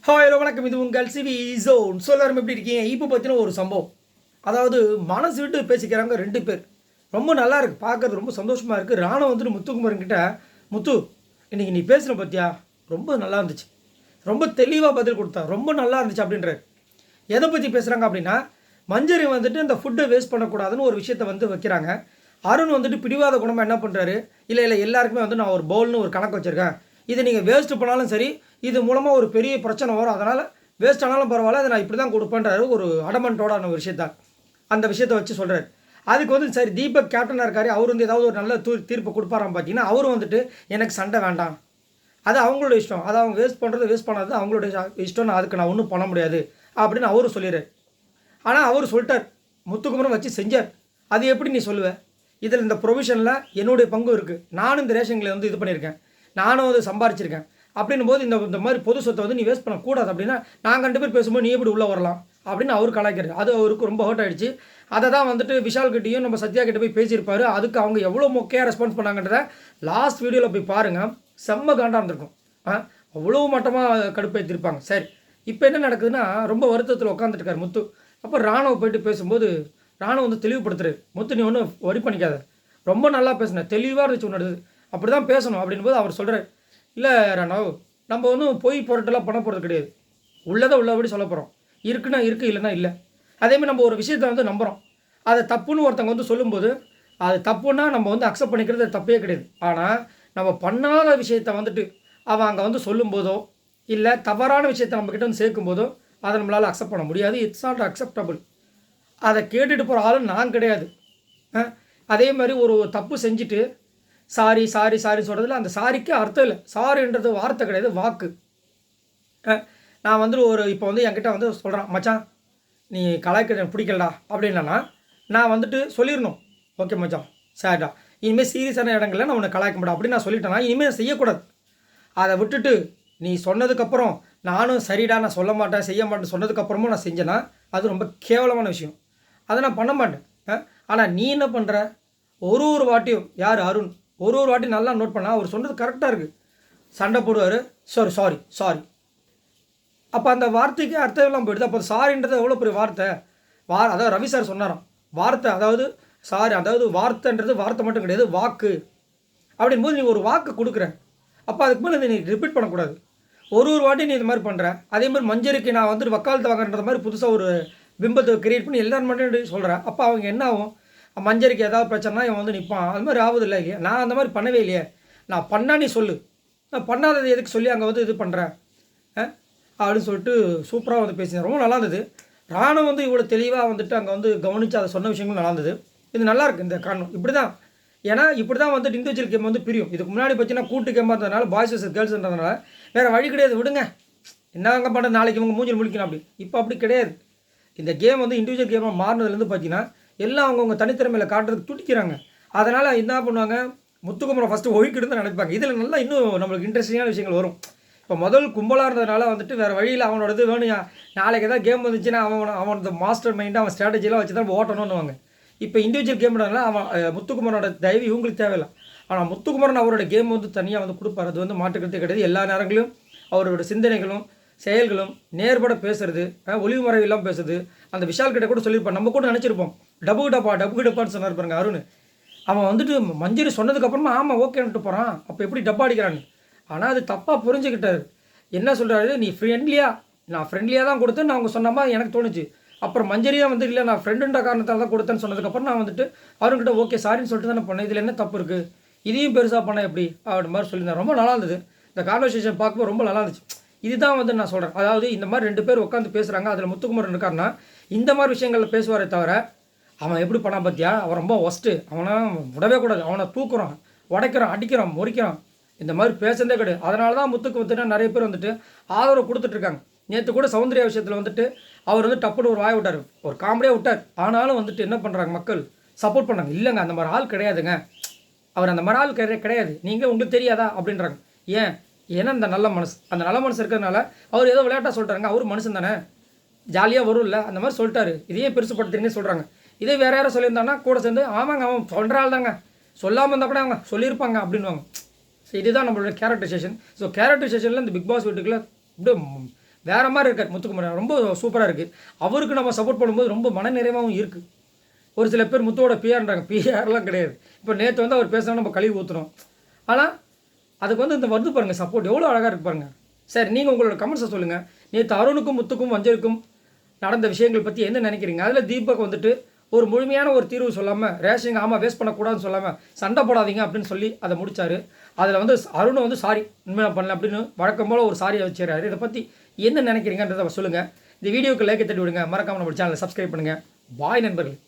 Hi hello வணக்கம். இது உங்கள் சிவி ஜோன். எல்லாரும் எப்படி இருக்கீங்க? இப்போ பற்றின ஒரு சம்பவம், அதாவது மனசு விட்டு பேசிக்கிறாங்க ரெண்டு பேர். ரொம்ப நல்லா இருக்குது, பார்க்கறது ரொம்ப சந்தோஷமாக இருக்குது. ராணுவம் வந்துட்டு முத்துக்குமரன்கிட்ட, முத்து இன்றைக்கி நீ பேசுகிற பற்றியா ரொம்ப நல்லா இருந்துச்சு, ரொம்ப தெளிவாக பதில் கொடுத்தா, ரொம்ப நல்லா இருந்துச்சு அப்படின்றாரு. எதை பற்றி பேசுகிறாங்க அப்படின்னா, மஞ்சரி வந்துட்டு இந்த ஃபுட்டை வேஸ்ட் பண்ணக்கூடாதுன்னு ஒரு விஷயத்தை வந்து வைக்கிறாங்க. அருண் வந்துட்டு பிடிவாத குணமாக என்ன பண்ணுறாரு, இல்லை எல்லாருக்குமே வந்து நான் ஒரு பவுல்னு ஒரு கணக்கு வச்சுருக்கேன், இதை நீங்கள் வேஸ்ட்டு பண்ணாலும் சரி, இது மூலமாக ஒரு பெரிய பிரச்சனை வரும், அதனால் வேஸ்ட் ஆனாலும் பரவாயில்ல, அதை நான் இப்படி தான் கொடுப்பேன்றாரு. ஒரு அடமெண்ட்டோடான ஒரு விஷயத்தான் அந்த விஷயத்தை வச்சு சொல்கிறார். அதுக்கு வந்து சரி தீபக் கேப்டனாக இருக்காரு, அவர் வந்து ஏதாவது ஒரு நல்ல தீர்ப்பு கொடுப்பாராம் பார்த்தீங்கன்னா, அவரும் வந்துட்டு எனக்கு சண்டை வேண்டாம், அது அவங்களோட இஷ்டம், அதை அவங்க வேஸ்ட் பண்ணுறது வேஸ்ட் பண்ணாது அவங்களோட இஷ்டம், நான் அதுக்கு நான் ஒன்றும் பண்ண முடியாது அப்படின்னு அவரும் சொல்லிடுறாரு. ஆனால் அவர் சொல்லிட்டார், முத்துக்குமரன் வச்சு செஞ்சார். அது எப்படி நீ சொல்லுவேன்? இதில் இந்த ப்ரொவிஷனில் என்னுடைய பங்கு இருக்குது, நானும் இந்த ரேஷன்களை வந்து இது பண்ணியிருக்கேன், நானும் வந்து சம்பாரிச்சிருக்கேன் அப்படின்னும் போது இந்த மாதிரி பொது சொத்தை வந்து நீ வேஸ்ட் பண்ணக்கூடாது அப்படின்னா, நாங்கள் 2 பேர் பேசும்போது நீ எப்படி உள்ளே வரலாம் அப்படின்னு அவர் கலாய்க்கிறார். அது அவருக்கு ரொம்ப ஹர்ட் ஆகிடுச்சு. அதை தான் வந்துட்டு விஷால் கிட்டேயும் நம்ம சத்யா கிட்ட போய் பேசியிருப்பார். அதுக்கு அவங்க எவ்வளோ மொக்கையாக ரெஸ்பான்ஸ் பண்ணாங்கன்றத லாஸ்ட் வீடியோவில் போய் பாருங்கள், செம்ம காண்டாக இருந்திருக்கும். அவ்வளோ மட்டமாக கடுப்பேற்றிருப்பாங்க. சரி, இப்போ என்ன நடக்குதுன்னா, ரொம்ப வருத்தத்தில் உட்காந்துட்டுருக்கார் முத்து. அப்போ ராணுவ போயிட்டு பேசும்போது ராணுவ வந்து தெளிவுபடுத்துறாரு, முத்து நீ ஒன்றும் வரி பண்ணிக்காத, ரொம்ப நல்லா பேசுனேன், தெளிவாக இருந்துச்சு உன்னோட, அப்படி தான் பேசணும் அப்படின்போது அவர் சொல்கிறார், இல்லை ராணவ், நம்ம வந்து பொய் பொருட்டெல்லாம் பண்ண போகிறது கிடையாது, உள்ளதை உள்ளபடி சொல்ல போகிறோம், இருக்குன்னா இருக்குது, இல்லைன்னா இல்லை. அதேமாதிரி நம்ம ஒரு விஷயத்தை வந்து நம்புகிறோம், அதை தப்புன்னு ஒருத்தவங்க வந்து சொல்லும்போது அது தப்புன்னா நம்ம வந்து அக்செப்ட் பண்ணிக்கிறது தப்பே கிடையாது. ஆனால் நம்ம பண்ணாத விஷயத்தை வந்துட்டு அவன் அங்கே வந்து சொல்லும்போதோ இல்லை தவறான விஷயத்தை நம்மக்கிட்ட வந்து சேர்க்கும்போதோ அதை நம்மளால் அக்செப்ட் பண்ண முடியாது. It's not acceptable. அதை கேட்டுட்டு போகிற ஆளும் நான் கிடையாது. அதே மாதிரி ஒரு தப்பு செஞ்சுட்டு சாரி சாரி சாரி சொல்கிறதுல அந்த சாரிக்கு அர்த்தம் இல்லை. சாரின்றது வார்த்தை கிடையாது, வாக்கு. நான் வந்து இப்போ வந்து என்கிட்ட வந்து சொல்கிறான், மச்சான் நீ கலாய்க்கிறது எனக்கு பிடிக்கலடா அப்படின்னா, நான் வந்துட்டு சொல்லிடணும், ஓகே மச்சான் சரிடா, இனிமேல் சீரியஸான இடங்களில் நான் உன்னை கலாய்க்க மாட்டேன் அப்படின்னு நான் சொல்லிட்டேன்னா இனிமேல் செய்யக்கூடாது. அதை விட்டுட்டு நீ சொன்னதுக்கப்புறம் நானும் சரிடா நான் சொல்ல மாட்டேன் செய்ய மாட்டேன் சொன்னதுக்கப்புறமும் நான் செஞ்சேன்னா அது ரொம்ப கேவலமான விஷயம், அதை நான் பண்ண மாட்டேன். ஆனால் நீ என்ன பண்ணுற, ஒரு வாட்டியும் யார் அருண் ஒரு வாட்டி நல்லா நோட் பண்ணால் அவர் சொன்னது கரெக்டாக இருக்குது, சண்டை போடுவார், சாரி சாரி சாரி, அப்போ அந்த வார்த்தைக்கு அர்த்தம் எல்லாம் போயிடுது. அப்போ சாரின்றது எவ்வளோ பெரிய வார்த்தை, அதாவது ரவி சார் சொன்னாராம், வார்த்தை அதாவது சாரி, அதாவது வார்த்தைன்றது வார்த்தை மட்டும் கிடையாது, வாக்கு. அப்படின்போது நீ ஒரு வாக்கு கொடுக்குற, அப்போ அதுக்கு மேலே நீ ரிப்பீட் பண்ணக்கூடாது. ஒரு வாட்டி நீ இது மாதிரி பண்ணுற. அதே மாதிரி மஞ்சரிக்கு நான் வந்துட்டு வக்காலத்து வாங்கன்ற மாதிரி புதுசாக ஒரு பிம்பத்தை கிரியேட் பண்ணி எல்லாரும் மட்டும் சொல்கிறேன். அப்போ அவங்க என்ன ஆகும், மஞ்சரிக்கு ஏதாவது பிரச்சனைனா இவன் வந்து நிற்பான், அது மாதிரி ஆகுது இல்லை இல்லையா? நான் அந்த மாதிரி பண்ணவே இல்லையே, நான் பண்ணால் நீ சொல்லு, நான் பண்ணாதது எதுக்கு சொல்லி அங்கே வந்து இது பண்ணுறேன் அப்படின்னு சொல்லிட்டு சூப்பராக வந்து பேசினேன். ரொம்ப நல்லா இருந்தது. ராணுவம் வந்து இவ்வளோ தெளிவாக வந்துட்டு அங்கே வந்து கவனித்து அதை சொன்ன விஷயங்களும் நல்லா இருந்தது. இது நல்லாயிருக்கு இந்த காரணம். இப்படி தான், ஏன்னா இப்படி தான் வந்துட்டு இண்டிவிஜுவல் கேம் வந்து பிரியும். இதுக்கு முன்னாடி பார்த்தீங்கன்னா கூட்டு கேமாக இருந்ததுனால பாய்ஸ் வர்சஸ் கேர்ள்ஸ்ன்றதுனால வேறு வழி கிடையாது, விடுங்க என்னங்க பண்ணுறது, நாளைக்கு இவங்க மூஞ்சில் முழிக்கணும் அப்படி. இப்போ அப்படி கிடையாது. இந்த கேம் வந்து இண்டிவிஜுவல் கேமாக மாறினதுலேருந்து பார்த்தீங்கன்னா எல்லாம் அவங்கவுங்க தனித்திறமையில் காட்டுறதுக்கு துடிக்கிறாங்க. அதனால் என்ன பண்ணுவாங்க, முத்துக்குமரன் ஃபஸ்ட்டு ஒழிக்கிட்டு தான் நினைப்பாங்க. இதில் நல்லா இன்னும் நம்மளுக்கு இன்ட்ரெஸ்டிங்கான விஷயங்கள் வரும். இப்போ முதல் கும்பலாக இருந்ததுனால வந்துட்டு வேறு வழியில் அவனோடது வேணும், நாளைக்கு ஏதாவது கேம் வந்துச்சுன்னா அவனோட மாஸ்டர் மைண்டாக அவன் ஸ்ட்ராட்டஜிலாம் வச்சு தான் ஓட்டணும்னுவாங்க. இப்போ இண்டிவிஜுவல் கேம்னால அவன் முத்துக்குமரனோட தயவு இவங்களுக்கு தேவையில்லை. ஆனால் முத்துக்குமரன் அவரோட கேம் வந்து தனியாக வந்து கொடுப்பார், அது வந்து மாற்றுக்கிறதே கிடையாது. எல்லா நேரங்களிலும் அவரோட சிந்தனைகளும் செயல்களும் நேர்பட பேசுறது, ஒளிவு மறைவு இல்லாமல் பேசுறது. அந்த விஷால் கிட்ட கூட சொல்லியிருப்பான், நம்ம கூட நினச்சிருப்போம் டபுக்கு டப்பான்னு சொன்னார் பாருங்க அருண். அவன் வந்துட்டு மஞ்சரி சொன்னதுக்கப்புறமா ஆமாம் ஓகேன்ட்டு போகிறான், அப்போ எப்படி டப்பா அடிக்கிறான்னு. ஆனால் அது தப்பாக புரிஞ்சுக்கிட்டாரு. என்ன சொல்கிறாரு, நீ நான் ஃப்ரெண்ட்லியாக தான் கொடுத்தேன், நான் அவங்க சொன்ன மாதிரி எனக்கு தோணுச்சு. அப்புறம் மஞ்சரியாக வந்து இல்லை நான் ஃப்ரெண்டுன்ற காரணத்தால் தான் கொடுத்தேன்னு சொன்னதுக்கப்புறம் நான் வந்துட்டு அவர்கிட்ட ஓகே சாரின்னு சொல்லிட்டு தானே பண்ணேன், இதில் என்ன தப்பு இருக்குது, இதையும் பெருசாக பண்ணேன் எப்படி அப்படி மாதிரி சொல்லியிருந்தேன். ரொம்ப நல்லா இருந்தது இந்த கான்வர்சேஷன், பார்க்கும்போது ரொம்ப நல்லா இருந்துச்சு. இதுதான் வந்து நான் சொல்கிறேன், அதாவது இந்த மாதிரி 2 பேர் உட்காந்து பேசுகிறாங்க, அதில் முத்துக்குமரன் இருக்காருன்னா இந்த மாதிரி விஷயங்களில் பேசுவாரே தவிர அவன் எப்படி பண்ணான் பார்த்தியா, அவன் ரொம்ப ஒஸ்ட்டு, அவனை விடவே கூடாது, அவனை தூக்குறான், உடைக்கிறான், அடிக்கிறான், முறிக்கிறான், இந்த மாதிரி பேசுறதே கிடையாது. அதனால தான் முத்துக்கு வந்துட்டு நிறைய பேர் வந்துட்டு ஆதரவு கொடுத்துட்ருக்காங்க. நேற்று கூட சௌந்தர்யா விஷயத்தில் வந்துட்டு அவர் வந்து டப்புன்னு ஒரு வாய் விட்டார், ஒரு காமெடியாக விட்டார். ஆனாலும் வந்துட்டு என்ன பண்ணுறாங்க, மக்கள் சப்போர்ட் பண்ணாங்க. இல்லைங்க அந்த மாதிரி ஆள் கிடையாதுங்க, அவர் அந்த மாதிரி ஆள் கிடையாது, நீங்கள் உங்களுக்கு தெரியாதா அப்படின்றாங்க. ஏன்னா அந்த நல்ல மனசு இருக்கிறதுனால அவர் ஏதோ விளையாட்டாக சொல்லிட்டாருங்க, அவர் மனுஷன் தானே, ஜாலியாக வரும் இல்லை, அந்த மாதிரி சொல்லிட்டாரு, இதையே பெருசுப்படுத்துறீங்கன்னு சொல்கிறாங்க. இதே வேறு யாரும் சொல்லியிருந்தாங்கன்னா கூட சேர்ந்து ஆமாங்க அவன் சொல்கிற ஆள் தாங்க, சொல்லாமல் இருந்தால் கூட அவங்க சொல்லியிருப்பாங்க அப்படின்வாங்க. ஸோ இதுதான் நம்மளோட கேரக்டரைசேஷன். ஸோ கேரக்டரைசேஷனில் இந்த பிக் பாஸ் வீட்டுக்குள்ளே அப்படியே வேறு மாதிரி இருக்கார் முத்துக்குமரன், ரொம்ப சூப்பராக இருக்குது. அவருக்கு நம்ம சப்போர்ட் பண்ணும்போது ரொம்ப மனநிறைவாகவும் இருக்குது. ஒரு சில பேர் முத்துவோட பிஆர்ன்றாங்க, பிஆர்லாம் கிடையாது. இப்போ நேற்று வந்து அவர் பேசினா நம்ம கழுவி ஊற்றுறோம். ஆனால் அதுக்கு வந்து இந்த வருது பாருங்கள் சப்போர்ட் எவ்வளோ அழகாக இருக்கு பாருங்கள். சரி, நீங்கள் உங்களோட கமெண்ட்ஸை சொல்லுங்கள். நேற்று அருணுக்கும் முத்துக்கும் வஞ்சருக்கும் நடந்த விஷயங்கள் பற்றி என்ன நினைக்கிறீங்க? அதில் தீபக் வந்துட்டு ஒரு முழுமையான ஒரு தீர்வு சொல்லாமல், ரேஷனிங் ஆமாம் வேஸ்ட் பண்ணக்கூடாதுன்னு சொல்லாமல் சண்டை போடாதீங்க அப்படின்னு சொல்லி அதை முடித்தார். அதில் வந்து அருணை வந்து சாரி உண்மையாக பண்ணல அப்படின்னு வழக்கம் போல் ஒரு சாரியை வச்சுறாரு. இதை பற்றி என்ன நினைக்கிறீங்கன்றதை சொல்லுங்கள். இந்த வீடியோக்கு லைக் தட்டி விடுங்க. மறக்காமல் நம்ம சேனலை சப்ஸ்கிரைப் பண்ணுங்கள். பாய் நண்பர்கள்.